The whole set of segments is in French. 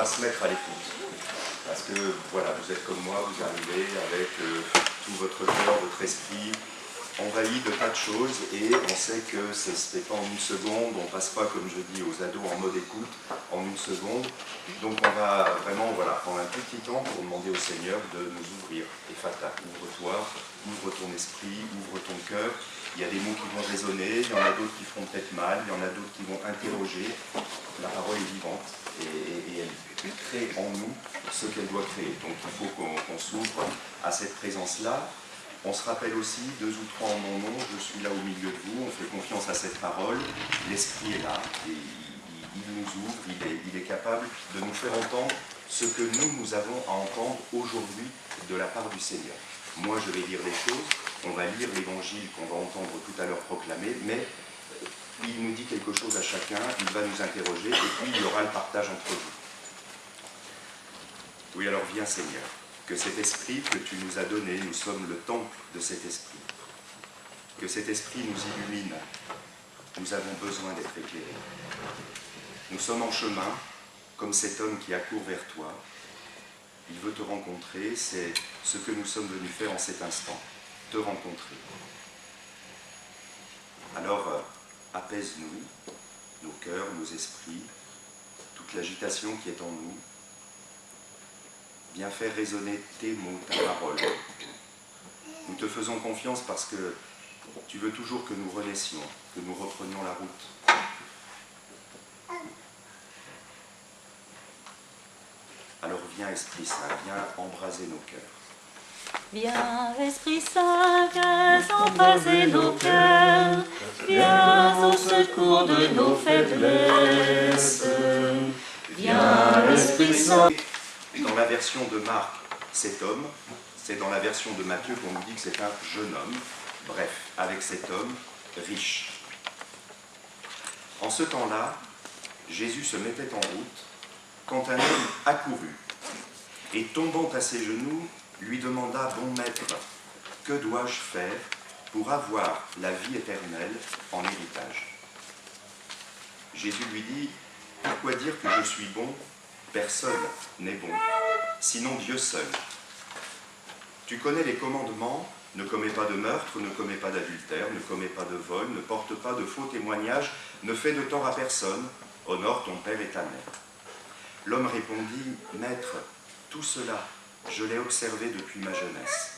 se mettre à l'écoute. Parce que, voilà, vous êtes comme moi, vous arrivez avec tout votre cœur, votre esprit, envahi de tas de choses, et on sait que ce n'est pas en une seconde, on ne passe pas, comme je dis aux ados, en mode écoute, en une seconde. Donc on va vraiment prendre un tout petit temps pour demander au Seigneur de nous ouvrir. Et Fata, ouvre-toi, ouvre ton esprit, ouvre ton cœur. Il y a des mots qui vont résonner, il y en a d'autres qui feront peut-être mal, il y en a d'autres qui vont interroger. La parole est vivante et elle crée en nous ce qu'elle doit créer. Donc il faut qu'on s'ouvre à cette présence-là. On se rappelle aussi, 2 ou 3 en mon nom, je suis là au milieu de vous, on fait confiance à cette parole, l'Esprit est là, et il nous ouvre, il est capable de nous faire entendre ce que nous avons à entendre aujourd'hui de la part du Seigneur. Moi, je vais lire les choses, on va lire l'évangile qu'on va entendre tout à l'heure proclamer, mais il nous dit quelque chose à chacun, il va nous interroger, et puis il y aura le partage entre vous. Oui, alors viens Seigneur. Que cet esprit que tu nous as donné, nous sommes le temple de cet esprit. Que cet esprit nous illumine. Nous avons besoin d'être éclairés. Nous sommes en chemin, comme cet homme qui accourt vers toi. Il veut te rencontrer, c'est ce que nous sommes venus faire en cet instant, te rencontrer. Alors, apaise-nous, nos cœurs, nos esprits, toute l'agitation qui est en nous. Viens faire résonner tes mots, ta parole. Nous te faisons confiance parce que tu veux toujours que nous renaissions, que nous reprenions la route. Alors viens, Esprit Saint, viens embraser nos cœurs. Viens, Esprit Saint, viens embraser nos cœurs, viens au secours de nos faiblesses. Viens, Esprit Saint. Dans la version de Marc, cet homme, c'est dans la version de Matthieu qu'on nous dit que c'est un jeune homme, bref, avec cet homme riche. En ce temps-là, Jésus se mettait en route quand un homme accourut et tombant à ses genoux, lui demanda « Bon maître, que dois-je faire pour avoir la vie éternelle en héritage ?» Jésus lui dit « Pourquoi dire que je suis bon ? Personne n'est bon, sinon Dieu seul. Tu connais les commandements, ne commets pas de meurtre, ne commets pas d'adultère, ne commets pas de vol, ne porte pas de faux témoignages, ne fais de tort à personne, honore ton père et ta mère. » L'homme répondit, « Maître, tout cela, je l'ai observé depuis ma jeunesse. »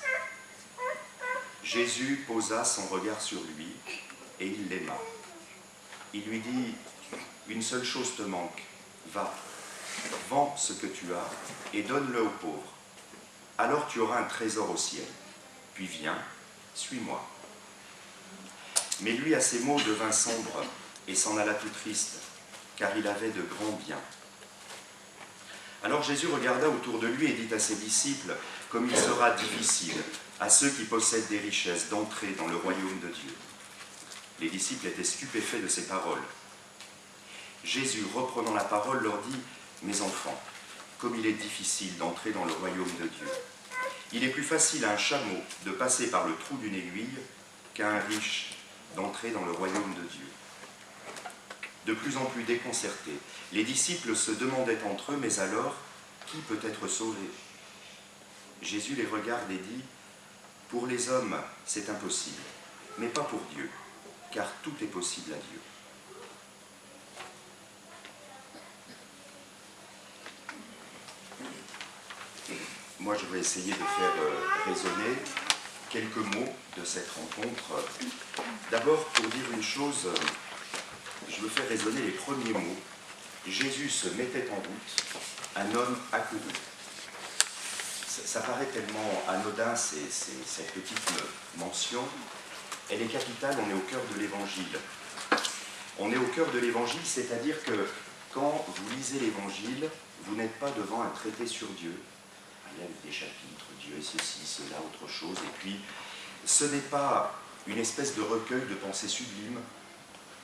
Jésus posa son regard sur lui et il l'aima. Il lui dit, « Une seule chose te manque, va. Vends ce que tu as et donne-le aux pauvres. Alors tu auras un trésor au ciel. Puis viens, suis-moi. » Mais lui, à ces mots, devint sombre et s'en alla tout triste, car il avait de grands biens. Alors Jésus regarda autour de lui et dit à ses disciples, « Comme il sera difficile à ceux qui possèdent des richesses d'entrer dans le royaume de Dieu. » Les disciples étaient stupéfaits de ces paroles. Jésus, reprenant la parole, leur dit, « Mes enfants, comme il est difficile d'entrer dans le royaume de Dieu. Il est plus facile à un chameau de passer par le trou d'une aiguille qu'à un riche d'entrer dans le royaume de Dieu. » De plus en plus déconcertés, les disciples se demandaient entre eux, « Mais alors, qui peut être sauvé ?» Jésus les regarde et dit, « Pour les hommes, c'est impossible, mais pas pour Dieu, car tout est possible à Dieu. » Moi, je vais essayer de faire résonner quelques mots de cette rencontre. D'abord, pour dire une chose, je veux faire résonner les premiers mots. Jésus se mettait en route, un homme accourut. Ça paraît tellement anodin, cette petite mention. Elle est capitale, on est au cœur de l'Évangile. On est au cœur de l'Évangile, c'est-à-dire que quand vous lisez l'Évangile, vous n'êtes pas devant un traité sur Dieu. Il y a des chapitres, Dieu est ceci, cela, autre chose, et puis ce n'est pas une espèce de recueil de pensées sublimes,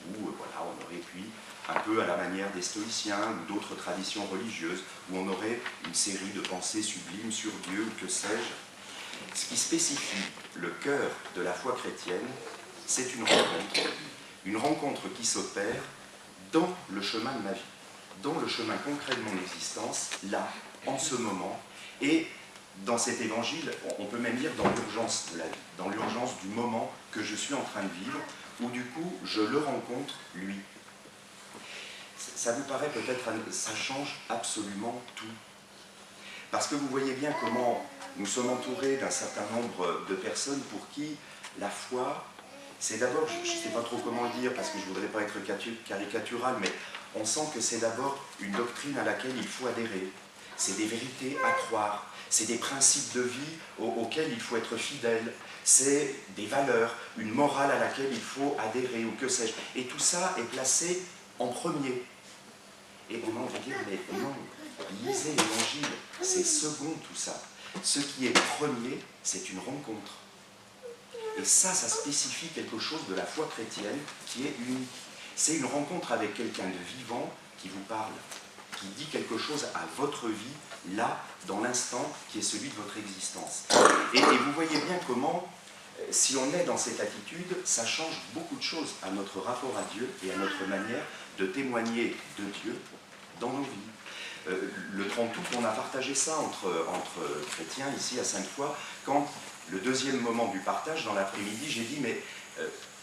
où voilà, on aurait puis un peu à la manière des stoïciens ou d'autres traditions religieuses, où on aurait une série de pensées sublimes sur Dieu ou que sais-je. Ce qui spécifie le cœur de la foi chrétienne, c'est une rencontre qui s'opère dans le chemin de ma vie. dans le chemin concret de mon existence, là, en ce moment, et dans cet évangile, on peut même dire dans l'urgence de la vie, dans l'urgence du moment que je suis en train de vivre, où du coup, je le rencontre, lui. Ça vous paraît peut-être, ça change absolument tout. Parce que vous voyez bien comment nous sommes entourés d'un certain nombre de personnes pour qui la foi, c'est d'abord, je ne sais pas trop comment le dire, parce que je ne voudrais pas être caricatural, mais on sent que c'est d'abord une doctrine à laquelle il faut adhérer. C'est des vérités à croire, c'est des principes de vie auxquels il faut être fidèle, c'est des valeurs, une morale à laquelle il faut adhérer, ou que sais-je. Et tout ça est placé en premier. Et on a envie de dire, mais non, lisez l'Évangile, c'est second tout ça. Ce qui est premier, c'est une rencontre. Et ça spécifie quelque chose de la foi chrétienne qui est unique. C'est une rencontre avec quelqu'un de vivant qui vous parle, qui dit quelque chose à votre vie, là, dans l'instant qui est celui de votre existence. Et vous voyez bien comment, si on est dans cette attitude, ça change beaucoup de choses à notre rapport à Dieu et à notre manière de témoigner de Dieu dans nos vies. Le 30 août, on a partagé ça entre chrétiens ici à Sainte-Foy, quand le deuxième moment du partage, dans l'après-midi, j'ai dit, mais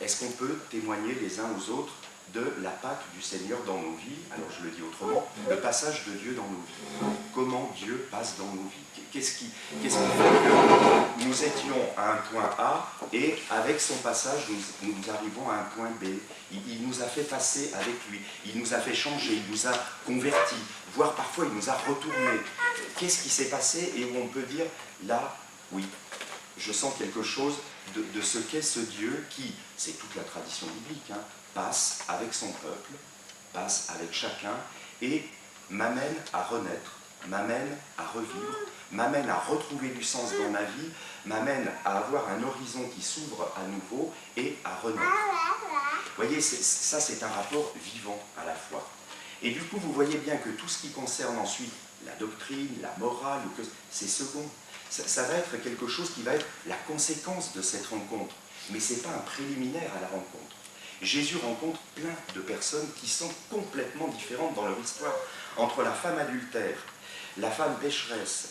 est-ce qu'on peut témoigner les uns aux autres de la Pâque du Seigneur dans nos vies? Alors je le dis autrement, le passage de Dieu dans nos vies. Comment Dieu passe dans nos vies? Qu'est-ce qui fait que nous étions à un point A et avec son passage, nous arrivons à un point B. Il nous a fait passer avec lui, il nous a fait changer, il nous a convertis, voire parfois il nous a retournés. Qu'est-ce qui s'est passé et où on peut dire, là, oui, je sens quelque chose de ce qu'est ce Dieu qui, c'est toute la tradition biblique, hein, passe avec son peuple, passe avec chacun et m'amène à renaître, m'amène à revivre, m'amène à retrouver du sens dans ma vie, m'amène à avoir un horizon qui s'ouvre à nouveau et à renaître. Vous voyez, ça c'est un rapport vivant à la foi. Et du coup, vous voyez bien que tout ce qui concerne ensuite la doctrine, la morale, c'est second. Ça va être quelque chose qui va être la conséquence de cette rencontre. Mais ce n'est pas un préliminaire à la rencontre. Jésus rencontre plein de personnes qui sont complètement différentes dans leur histoire. Entre la femme adultère, la femme pécheresse,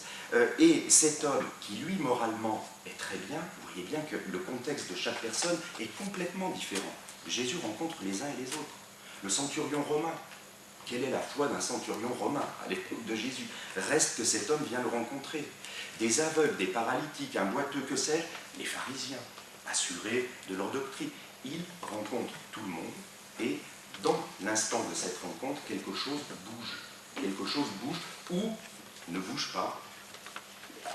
et cet homme qui, lui, moralement, est très bien, vous voyez bien que le contexte de chaque personne est complètement différent. Jésus rencontre les uns et les autres. Le centurion romain, quelle est la foi d'un centurion romain à l'époque de Jésus? Reste que cet homme vient le rencontrer. Des aveugles, des paralytiques, un boiteux, que sais-je, les pharisiens, assurés de leur doctrine. Ils rencontrent tout le monde et dans l'instant de cette rencontre, quelque chose bouge. Quelque chose bouge ou ne bouge pas,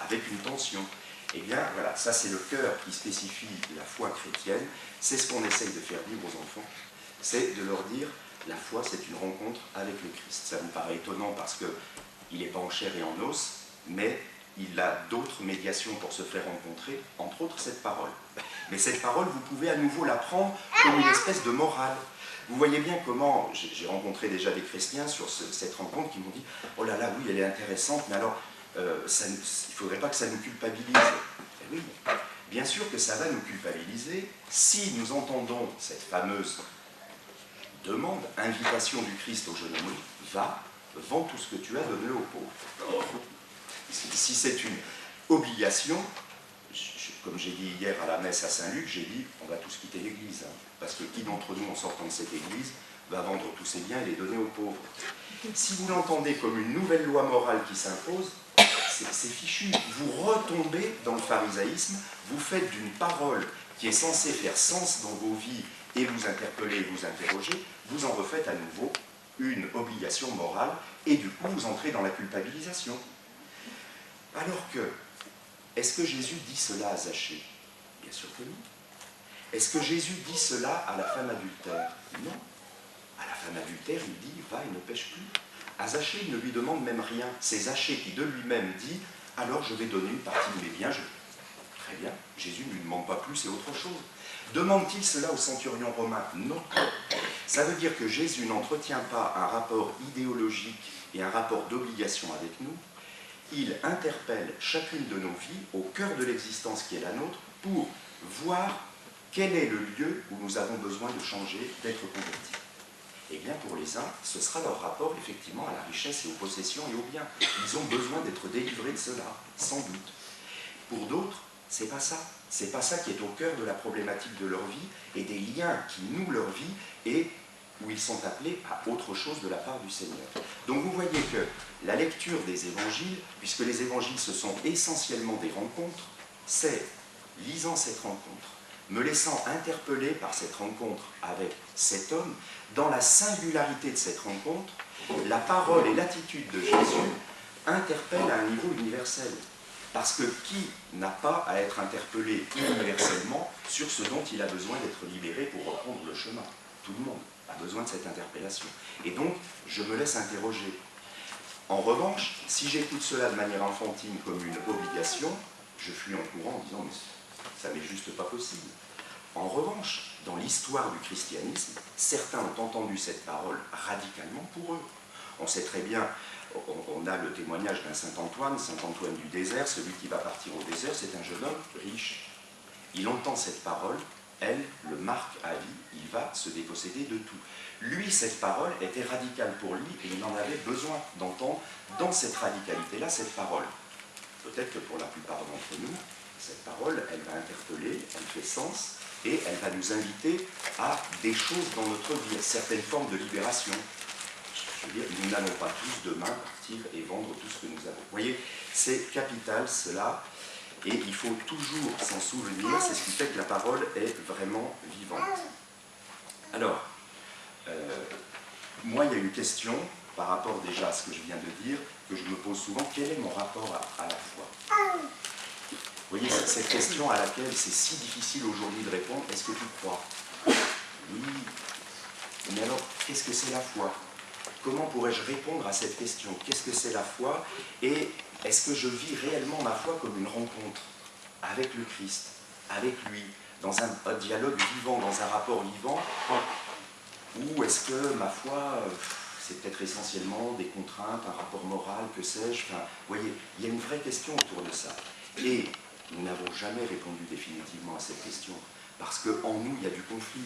avec une tension. Eh bien, voilà, ça c'est le cœur qui spécifie la foi chrétienne. C'est ce qu'on essaye de faire vivre aux enfants. C'est de leur dire, la foi c'est une rencontre avec le Christ. Ça vous paraît étonnant parce qu'il n'est pas en chair et en os, mais il a d'autres médiations pour se faire rencontrer, entre autres cette parole. Mais cette parole, vous pouvez à nouveau la prendre comme une espèce de morale. Vous voyez bien comment, j'ai rencontré déjà des chrétiens sur cette rencontre qui m'ont dit « Oh là là, oui, elle est intéressante, mais alors, il ne faudrait pas que ça nous culpabilise. » Et oui, bien sûr que ça va nous culpabiliser si nous entendons cette fameuse demande, invitation du Christ au jeune homme, « Va, vends tout ce que tu as, donne-le aux pauvres. » Si c'est une obligation, comme j'ai dit hier à la messe à Saint-Luc, j'ai dit on va tous quitter l'église, hein, parce que qui d'entre nous en sortant de cette église va vendre tous ses biens et les donner aux pauvres? Si vous l'entendez comme une nouvelle loi morale qui s'impose, c'est fichu. Vous retombez dans le pharisaïsme, vous faites d'une parole qui est censée faire sens dans vos vies et vous interpeller et vous interroger, vous en refaites à nouveau une obligation morale et du coup vous entrez dans la culpabilisation. Alors que, est-ce que Jésus dit cela à Zachée? Bien sûr que non. Est-ce que Jésus dit cela à la femme adultère? Non. À la femme adultère, il dit « va et ne pêche plus ». À Zachée, il ne lui demande même rien. C'est Zachée qui de lui-même dit « alors je vais donner une partie de mes biens ». Très bien, Jésus ne lui demande pas plus et autre chose. Demande-t-il cela au centurion romain? Non. Ça veut dire que Jésus n'entretient pas un rapport idéologique et un rapport d'obligation avec nous. Il interpelle chacune de nos vies au cœur de l'existence qui est la nôtre pour voir quel est le lieu où nous avons besoin de changer, d'être convertis. Eh bien, pour les uns, ce sera leur rapport effectivement à la richesse et aux possessions et aux biens. Ils ont besoin d'être délivrés de cela, sans doute. Pour d'autres, c'est pas ça. C'est pas ça qui est au cœur de la problématique de leur vie et des liens qui nouent leur vie et où ils sont appelés à autre chose de la part du Seigneur. Donc vous voyez que la lecture des évangiles, puisque les évangiles ce sont essentiellement des rencontres, c'est, lisant cette rencontre, me laissant interpeller par cette rencontre avec cet homme, dans la singularité de cette rencontre, la parole et l'attitude de Jésus interpellent à un niveau universel. Parce que qui n'a pas à être interpellé universellement sur ce dont il a besoin d'être libéré pour reprendre le chemin? Tout le monde a besoin de cette interpellation. Et donc, je me laisse interroger. En revanche, si j'écoute cela de manière enfantine comme une obligation, je fuis en courant en disant « mais ça n'est juste pas possible ». En revanche, dans l'histoire du christianisme, certains ont entendu cette parole radicalement pour eux. On sait très bien, on a le témoignage d'un Saint Antoine du désert, celui qui va partir au désert, c'est un jeune homme riche. Il entend cette parole, elle le marque à vie, il va se déposséder de tout. Lui, cette parole était radicale pour lui et il en avait besoin d'entendre dans cette radicalité-là cette parole. Peut-être que pour la plupart d'entre nous, cette parole, elle va interpeller, elle fait sens et elle va nous inviter à des choses dans notre vie, à certaines formes de libération. Je veux dire, nous n'allons pas tous demain partir et vendre tout ce que nous avons. Vous voyez, c'est capital cela. Et il faut toujours s'en souvenir, c'est ce qui fait que la parole est vraiment vivante. Alors, moi, il y a une question par rapport déjà à ce que je viens de dire, que je me pose souvent, quel est mon rapport à la foi? Vous voyez, cette question à laquelle c'est si difficile aujourd'hui de répondre, est-ce que tu crois? Oui, mais alors, qu'est-ce que c'est la foi? Comment pourrais-je répondre à cette question? Qu'est-ce que c'est la foi? Et est-ce que je vis réellement ma foi comme une rencontre avec le Christ, avec lui, dans un dialogue vivant, dans un rapport vivant? Ou est-ce que ma foi, c'est peut-être essentiellement des contraintes, un rapport moral, que sais-je? Enfin, vous voyez, il y a une vraie question autour de ça. Et nous n'avons jamais répondu définitivement à cette question, parce qu'en nous, il y a du conflit.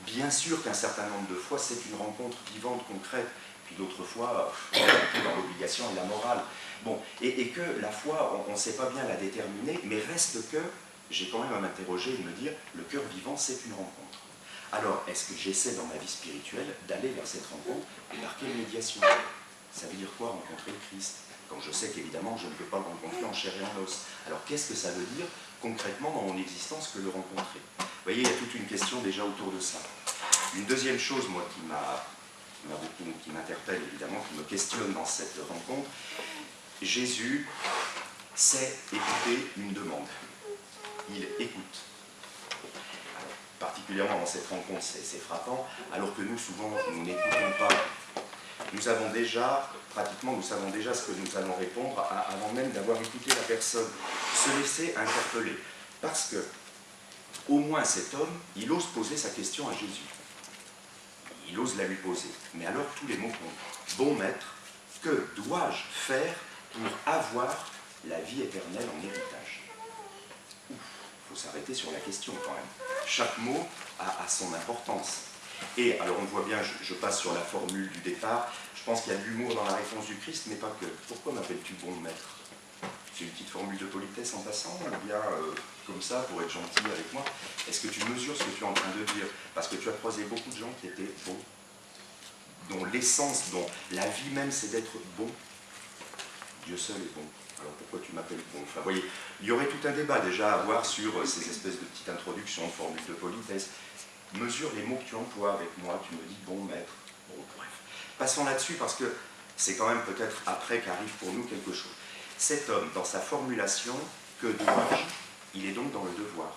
Bien sûr qu'un certain nombre de fois, c'est une rencontre vivante, concrète, puis d'autres fois, dans l'obligation et la morale. Bon, et que la foi, on ne sait pas bien la déterminer, mais reste que, j'ai quand même à m'interroger et de me dire, le cœur vivant, c'est une rencontre. Alors, est-ce que j'essaie dans ma vie spirituelle d'aller vers cette rencontre et par quelle médiation? Ça veut dire quoi, rencontrer le Christ? Quand je sais qu'évidemment, je ne peux pas le rencontrer en chair et en os. Alors, qu'est-ce que ça veut dire concrètement dans mon existence que le rencontrer? Vous voyez, il y a toute une question déjà autour de ça. Une deuxième chose, moi, qui m'interpelle évidemment, qui me questionne dans cette rencontre, Jésus sait écouter une demande. Il écoute. Alors, particulièrement dans cette rencontre, c'est frappant, alors que nous, souvent, nous n'écoutons pas. Nous savons déjà ce que nous allons répondre avant même d'avoir écouté la personne. Se laisser interpeller. Parce que, au moins cet homme, il ose poser sa question à Jésus. Il ose la lui poser. Mais alors tous les mots comptent. Bon maître, que dois-je faire pour avoir la vie éternelle en héritage? Il faut s'arrêter sur la question quand même. Chaque mot a son importance. Et alors on voit bien, je passe sur la formule du départ, je pense qu'il y a de l'humour dans la réponse du Christ, mais pas que. Pourquoi m'appelles-tu bon maître? C'est une petite formule de politesse en passant, ou bien comme ça, pour être gentil avec moi? Est-ce que tu mesures ce que tu es en train de dire? Parce que tu as croisé beaucoup de gens qui étaient bons, dont l'essence, dont la vie même c'est d'être bon. Dieu seul est bon. Alors pourquoi tu m'appelles bon? Enfin, vous voyez, il y aurait tout un débat déjà à avoir sur ces espèces de petites introductions, formules de politesse. Mesure les mots que tu emploies avec moi, tu me dis bon maître. Bon, bref. Passons là-dessus parce que c'est quand même peut-être après qu'arrive pour nous quelque chose. Cet homme, dans sa formulation, que dois-je, il est donc dans le devoir.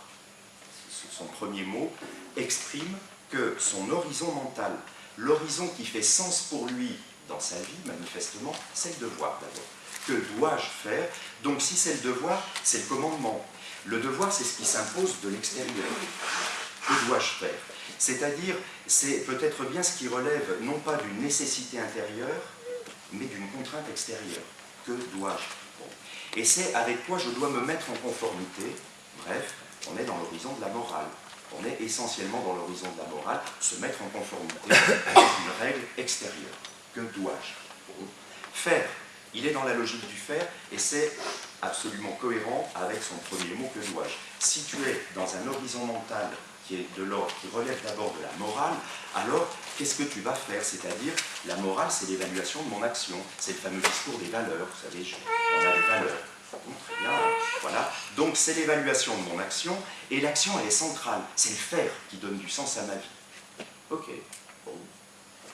Son premier mot exprime que son horizon mental, l'horizon qui fait sens pour lui dans sa vie, manifestement, c'est le devoir d'abord. Que dois-je faire? Donc si c'est le devoir, c'est le commandement. Le devoir, c'est ce qui s'impose de l'extérieur. Que dois-je faire? C'est-à-dire, c'est peut-être bien ce qui relève non pas d'une nécessité intérieure, mais d'une contrainte extérieure. Que dois-je? Bon. Et c'est avec quoi je dois me mettre en conformité. Bref, on est dans l'horizon de la morale. On est essentiellement dans l'horizon de la morale, se mettre en conformité avec une règle extérieure. Que dois-je? Faire, il est dans la logique du faire, et c'est absolument cohérent avec son premier mot, que dois-je. Si tu es dans un horizon mental qui est de l'ordre, qui relève d'abord de la morale, alors qu'est-ce que tu vas faire? C'est-à-dire, la morale, c'est l'évaluation de mon action, c'est le fameux discours des valeurs, vous savez, on a des valeurs. Très bien, voilà. Donc c'est l'évaluation de mon action, et l'action elle est centrale, c'est le faire qui donne du sens à ma vie. Ok, bon,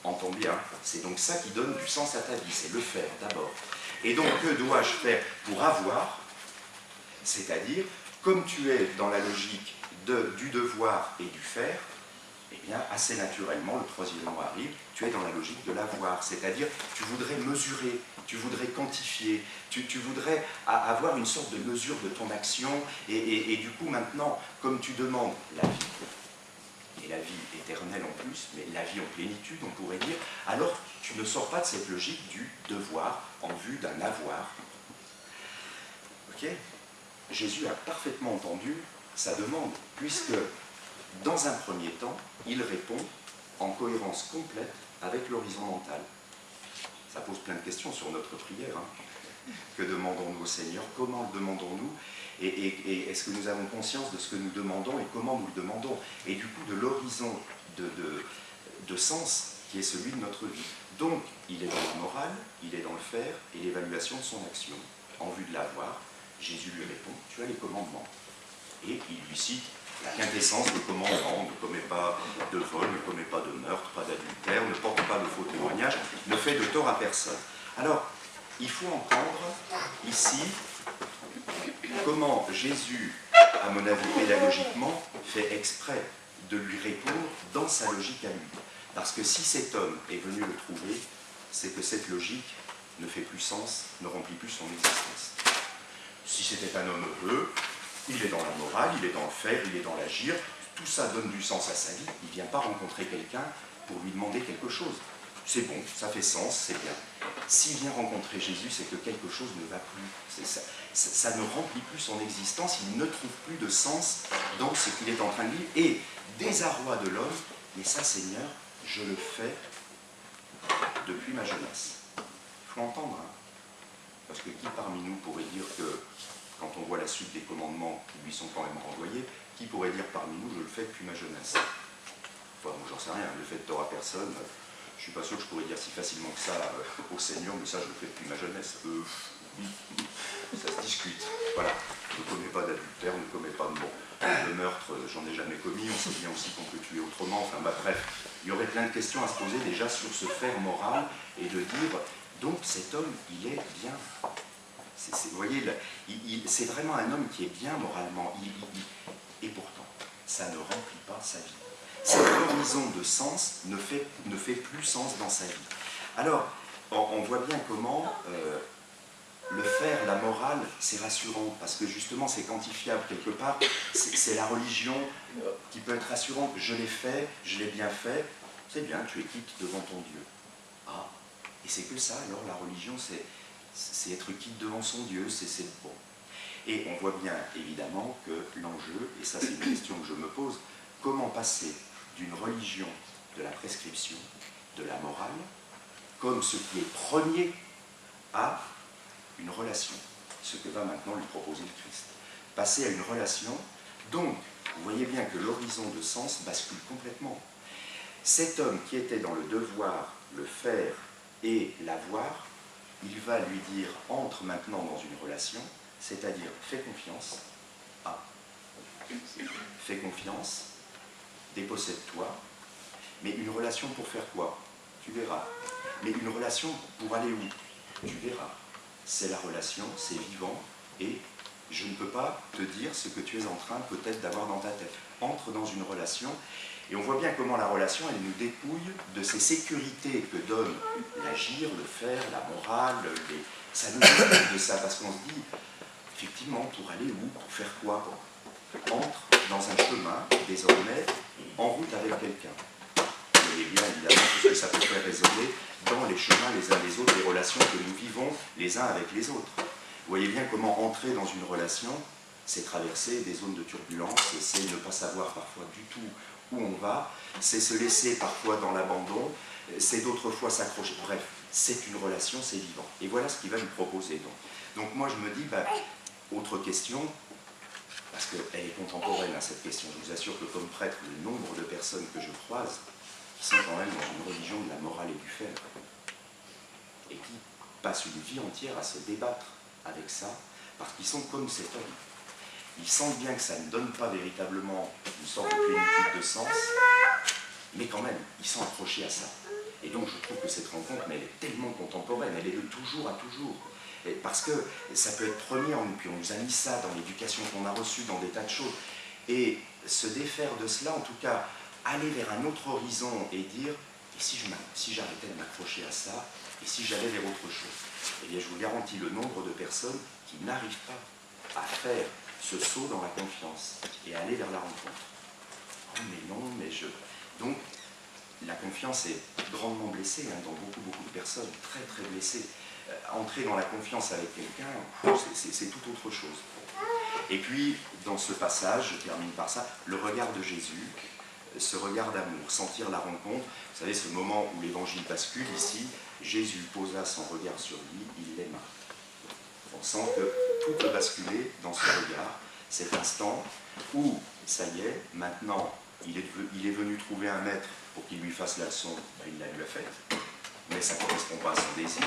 entends bien, c'est donc ça qui donne du sens à ta vie, c'est le faire d'abord. Et donc que dois-je faire pour avoir? C'est-à-dire, comme tu es dans la logique du devoir et du faire, eh bien, assez naturellement, le troisième mot arrive, tu es dans la logique de l'avoir, c'est-à-dire, tu voudrais mesurer, tu voudrais quantifier, tu voudrais avoir une sorte de mesure de ton action, et du coup, maintenant, comme tu demandes la vie, et la vie éternelle en plus, mais la vie en plénitude, on pourrait dire, alors tu ne sors pas de cette logique du devoir en vue d'un avoir. Ok? Jésus a parfaitement entendu sa demande, puisque dans un premier temps, il répond en cohérence complète avec l'horizon mental. Ça pose plein de questions sur notre prière. Hein. Que demandons-nous au Seigneur? Comment le demandons-nous? Et est-ce que nous avons conscience de ce que nous demandons et comment nous le demandons? Et du coup, de l'horizon de sens qui est celui de notre vie. Donc, il est dans la morale, il est dans le faire et l'évaluation de son action. En vue de l'avoir, Jésus lui répond, tu as les commandements. Et il lui cite la quintessence des commandements, ne commets pas de vol, ne commets pas de meurtre, pas d'adultère, ne porte pas de faux témoignages, ne fais de tort à personne. Alors, il faut entendre ici comment Jésus, à mon avis pédagogiquement, fait exprès de lui répondre dans sa logique à lui. Parce que si cet homme est venu le trouver, c'est que cette logique ne fait plus sens, ne remplit plus son existence. Si c'était un homme heureux, il est dans la morale, il est dans le faire, il est dans l'agir, tout ça donne du sens à sa vie, il ne vient pas rencontrer quelqu'un pour lui demander quelque chose. C'est bon, ça fait sens, c'est bien. S'il vient rencontrer Jésus, c'est que quelque chose ne va plus. Ça ne remplit plus son existence, il ne trouve plus de sens dans ce qu'il est en train de vivre. Et désarroi de l'homme, mais ça, Seigneur, je le fais depuis ma jeunesse. Il faut entendre, hein. Parce que qui parmi nous pourrait dire que, quand on voit la suite des commandements qui lui sont quand même renvoyés, qui pourrait dire parmi nous, je le fais depuis ma jeunesse? Enfin, moi j'en sais rien, le fait de tort à personne, je ne suis pas sûr que je pourrais dire si facilement que ça au Seigneur, mais ça je le fais depuis ma jeunesse. Ça se discute. Voilà. Ne commets pas d'adultère, ne commets pas de bon. Le meurtre, j'en ai jamais commis, on sait bien aussi qu'on peut tuer autrement. Enfin bah, bref, il y aurait plein de questions à se poser déjà sur ce faire moral et de dire, donc cet homme, il est bien. Vous voyez, c'est vraiment un homme qui est bien moralement. Et pourtant, ça ne remplit pas sa vie. Cet horizon de sens ne fait plus sens dans sa vie. Alors, on voit bien comment le faire, la morale, c'est rassurant, parce que justement, c'est quantifiable quelque part. C'est la religion qui peut être rassurante. Je l'ai fait, je l'ai bien fait. C'est bien, tu es quitte devant ton Dieu. Ah, et c'est que ça, alors la religion, c'est être quitte devant son Dieu, c'est bon. Et on voit bien, évidemment, que l'enjeu, et ça c'est une question que je me pose, comment passer d'une religion de la prescription, de la morale, comme ce qui est premier, à une relation, ce que va maintenant lui proposer le Christ. Passer à une relation, donc, vous voyez bien que l'horizon de sens bascule complètement. Cet homme qui était dans le devoir, le faire et l'avoir, il va lui dire, entre maintenant dans une relation, c'est-à-dire, fais confiance, fais confiance, dépossède-toi, mais une relation pour faire quoi? Tu verras. Mais une relation pour aller où? Tu verras. C'est la relation, c'est vivant, et je ne peux pas te dire ce que tu es en train peut-être d'avoir dans ta tête. Entre dans une relation, et on voit bien comment la relation, elle nous dépouille de ces sécurités que donne l'agir, le faire, la morale, ça nous dépouille de ça, parce qu'on se dit, effectivement, pour aller où? Pour faire quoi? Entre dans un chemin, désormais, en route avec quelqu'un. Vous voyez bien, évidemment, tout ce que ça peut faire résonner dans les chemins les uns les autres, les relations que nous vivons les uns avec les autres. Vous voyez bien comment entrer dans une relation, c'est traverser des zones de turbulence, c'est ne pas savoir parfois du tout où on va, c'est se laisser parfois dans l'abandon, c'est d'autres fois s'accrocher. Bref, c'est une relation, c'est vivant. Et voilà ce qu'il va nous proposer. Donc moi je me dis, autre question, parce qu'elle est contemporaine à cette question. Je vous assure que comme prêtre, le nombre de personnes que je croise, qui sont quand même dans une religion de la morale et du faire, et qui passent une vie entière à se débattre avec ça, parce qu'ils sont comme cet homme. Ils sentent bien que ça ne donne pas véritablement une sorte de plénitude de sens, mais quand même, ils sont accrochés à ça. Et donc je trouve que cette rencontre, mais elle est tellement contemporaine, elle est de toujours à toujours. Et parce que ça peut être premier en nous, puis on nous a mis ça dans l'éducation qu'on a reçue, dans des tas de choses. Et se défaire de cela, en tout cas, aller vers un autre horizon et dire, et si j'arrêtais de m'accrocher à ça, et si j'allais vers autre chose? Eh bien, je vous garantis le nombre de personnes qui n'arrivent pas à faire ce saut dans la confiance et aller vers la rencontre. Oh, mais non, mais je... Donc, la confiance est grandement blessée dans beaucoup de personnes, très très blessées. Entrer dans la confiance avec quelqu'un, c'est tout autre chose. Et puis, dans ce passage, je termine par ça, le regard de Jésus, ce regard d'amour, sentir la rencontre. Vous savez, ce moment où l'évangile bascule ici, Jésus posa son regard sur lui, il l'aima. On sent que tout peut basculer dans ce regard, cet instant où, ça y est, maintenant, il est venu trouver un maître pour qu'il lui fasse la leçon, il l'a faite, mais ça ne correspond pas à son désir.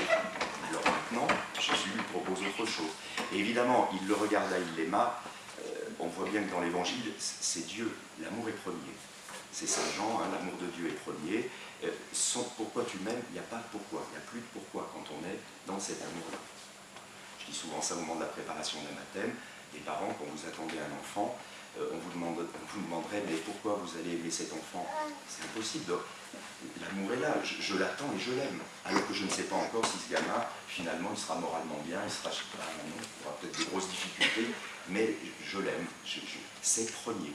Alors maintenant, Jésus lui propose autre chose. Et évidemment, il le regarda, il l'aima. On voit bien que dans l'évangile, c'est Dieu, l'amour est premier. C'est Saint Jean, l'amour de Dieu est premier. Pourquoi tu m'aimes, il n'y a pas de pourquoi, il n'y a plus de pourquoi quand on est dans cet amour-là. Je dis souvent ça au moment de la préparation d'un baptême. Les parents, quand vous attendez un enfant, on vous demanderait, mais pourquoi vous allez aimer cet enfant? C'est impossible. L'amour est là, je l'attends et je l'aime. Alors que je ne sais pas encore si ce gamin, finalement, il sera moralement bien, il sera, je sais pas, non, il aura peut-être des grosses difficultés, mais je l'aime, c'est premier.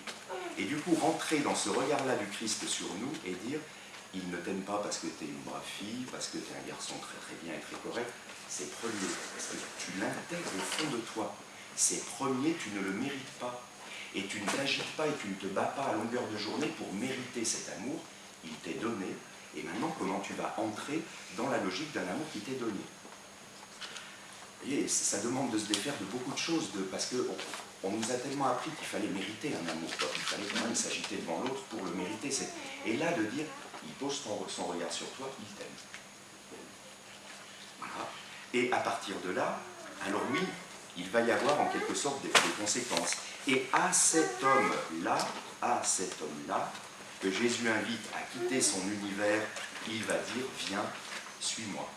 Et du coup, rentrer dans ce regard-là du Christ sur nous et dire, il ne t'aime pas parce que tu es une brave fille, parce que tu es un garçon très très bien et très correct, c'est premier, parce que tu l'intègres au fond de toi. C'est premier, tu ne le mérites pas. Et tu ne t'agites pas et tu ne te bats pas à longueur de journée pour mériter cet amour, il t'est donné. Et maintenant, comment tu vas entrer dans la logique d'un amour qui t'est donné? Et ça demande de se défaire de beaucoup de choses, parce qu'on nous a tellement appris qu'il fallait mériter un amour, il fallait quand même s'agiter devant l'autre pour le mériter. Et là, de dire, il pose son regard sur toi, il t'aime. Voilà. Et à partir de là, alors oui, il va y avoir en quelque sorte des conséquences. Et à cet homme-là, que Jésus invite à quitter son univers, il va dire, viens, suis-moi.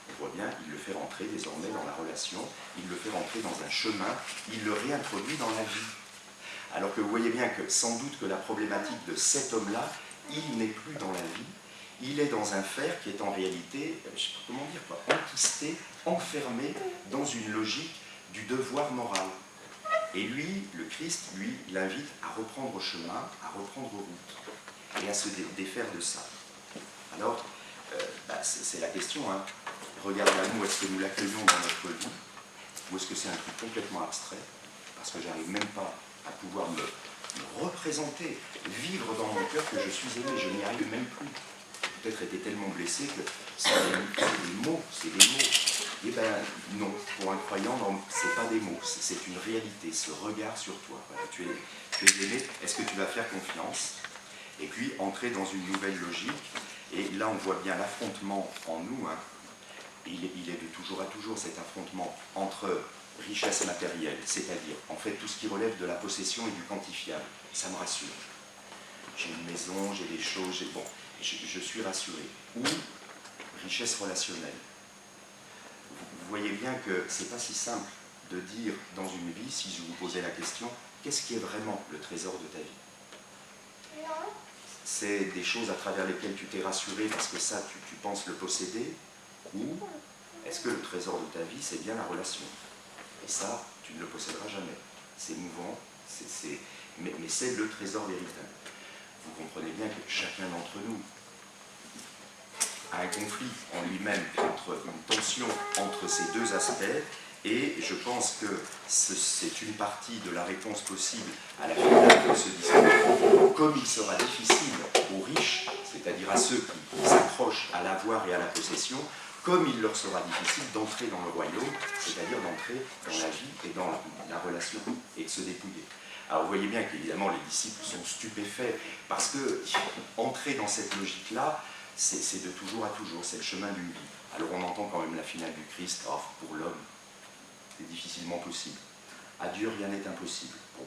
On voit bien, il le fait rentrer désormais dans la relation, il le fait rentrer dans un chemin, il le réintroduit dans la vie. Alors que vous voyez bien que sans doute que la problématique de cet homme-là, il n'est plus dans la vie, il est dans un fer qui est en réalité, je ne sais pas comment dire, enquisté, enfermé dans une logique du devoir moral. Et lui, le Christ, lui, l'invite à reprendre chemin, à reprendre route, et à se défaire de ça. Alors, c'est la question, regardez-nous, est-ce que nous l'accueillons dans notre vie, ou est-ce que c'est un truc complètement abstrait, parce que j'arrive même pas à pouvoir me représenter, vivre dans mon cœur que je suis aimé, je n'y arrive même plus. Peut-être été tellement blessé que c'est des mots. Eh bien non, pour un croyant, ce n'est pas des mots, c'est une réalité, ce regard sur toi. Voilà, tu es aimé, est-ce que tu vas faire confiance? Et puis entrer dans une nouvelle logique, et là on voit bien l'affrontement en nous, il est de toujours à toujours cet affrontement entre richesse matérielle, c'est-à-dire en fait tout ce qui relève de la possession et du quantifiable, ça me rassure. J'ai une maison, j'ai des choses, je suis rassuré. Ou richesse relationnelle. Vous voyez bien que ce n'est pas si simple de dire dans une vie, si je vous posais la question, qu'est-ce qui est vraiment le trésor de ta vie? C'est des choses à travers lesquelles tu t'es rassuré parce que ça, tu penses le posséder? Ou est-ce que le trésor de ta vie, c'est bien la relation? Et ça, tu ne le posséderas jamais. C'est mouvant, mais c'est le trésor véritable. Vous comprenez bien que chacun d'entre nous a un conflit en lui-même, une tension entre ces deux aspects, Et je pense que c'est une partie de la réponse possible à la finale de ce discours. Comme il sera difficile aux riches, c'est-à-dire à ceux qui s'accrochent à l'avoir et à la possession, comme il leur sera difficile d'entrer dans le royaume, c'est-à-dire d'entrer dans la vie et dans la relation, et de se dépouiller. Alors vous voyez bien qu'évidemment les disciples sont stupéfaits, parce que entrer dans cette logique-là, c'est de toujours à toujours, c'est le chemin d'une vie. Alors on entend quand même la finale du Christ, oh, pour l'homme, c'est difficilement possible. À Dieu, rien n'est impossible. Bon.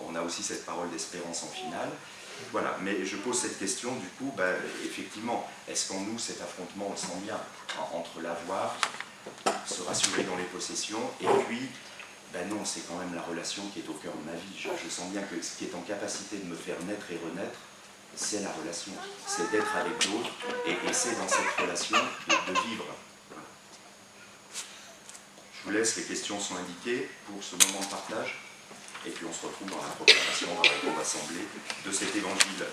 On a aussi cette parole d'espérance en finale. Voilà, mais je pose cette question, du coup, effectivement, est-ce qu'en nous, cet affrontement, on le sent bien, entre l'avoir, se rassurer dans les possessions, et puis, non, c'est quand même la relation qui est au cœur de ma vie. Je sens bien que ce qui est en capacité de me faire naître et renaître, c'est la relation, c'est d'être avec d'autres, et c'est dans cette relation de vivre. Voilà. Je vous laisse, les questions sont indiquées pour ce moment de partage. Et puis on se retrouve dans la proclamation, on va répondre assemblée de cet évangile.